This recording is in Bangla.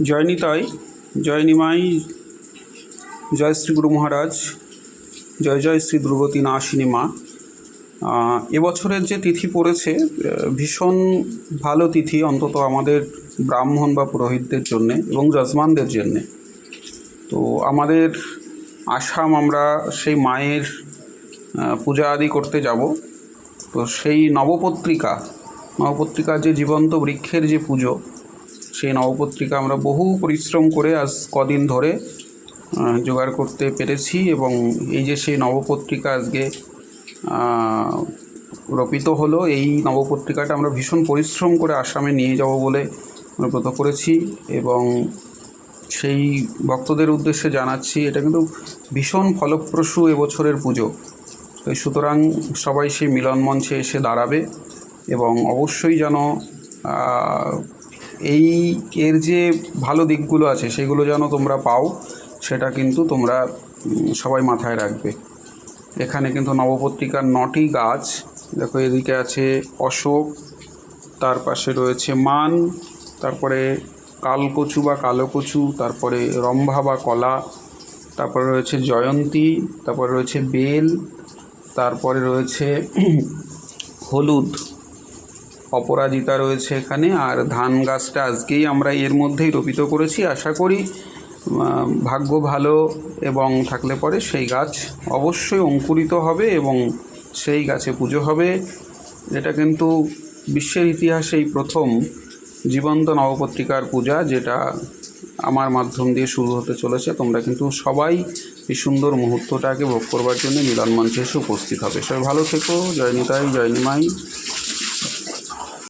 জয় নিতাই, জয় নিমাই, জয় শ্রী গুরু মহারাজ, জয় জয় শ্রী দুর্গতি নাশিনী মা। এবছরের যে তিথি পড়েছে ভীষণ ভালো তিথি, অন্তত আমাদের ব্রাহ্মণ বা পুরোহিতদের জন্যে এবং যজমানদের জন্যে। তো আমাদের আসাম, আমরা সেই মায়ের পূজা আদি করতে যাব। তো সেই নবপত্রিকা যে জীবন্ত বৃক্ষের যে পুজো, সেই নবপত্রিকা আমরা বহু পরিশ্রম করে আজ কদিন ধরে জোগাড় করতে পেরেছি, এবং এই যে সেই নবপত্রিকা আজকে রোপিত হলো, এই নবপত্রিকাটা আমরা ভীষণ পরিশ্রম করে আসামে নিয়ে যাব বলে আমরা ব্রত করেছি, এবং সেই ভক্তদের উদ্দেশ্যে জানাচ্ছি এটা কিন্তু ভীষণ ফলপ্রসূ এবছরের পুজো। তো সুতরাং সবাই সেই মিলন মঞ্চে এসে দাঁড়াবে এবং অবশ্যই যেন এর যে ভালো দিকগুলো আছে সেগুলো যেন তোমরা পাও, সেটা কিন্তু তোমরা সবাই মাথায় রাখবে। এখানে কিন্তু নবপত্রিকার 9টি গাছ, দেখো এদিকে আছে অশোক, তার পাশে রয়েছে মান, তারপরে কালকচু বা কালো কচু, তারপরে রম্ভা বা কলা, তারপরে রয়েছে জয়ন্তী, তারপরে রয়েছে বেল, তারপরে রয়েছে হলুদ অপরাজিতা রয়েছে এখানে। আর ধান গাছটা আজকেই আমরা এর মধ্যেই রোপিত করেছি। আশা করি ভাগ্য ভালো এবং থাকলে পরে সেই গাছ অবশ্যই অঙ্কুরিত হবে এবং সেই গাছে পুজো হবে। এটা কিন্তু বিশ্বের ইতিহাসেই প্রথম জীবন্ত নবপত্রিকার পূজা, যেটা আমার মাধ্যম দিয়ে শুরু হতে চলেছে। তোমরা কিন্তু সবাই এই সুন্দর মুহূর্তটাকে ভোগ করবার জন্য মিলন মঞ্চে এসে উপস্থিত হবে। সবাই ভালো থেকো। জয় নিতাই, জয় নিমাই।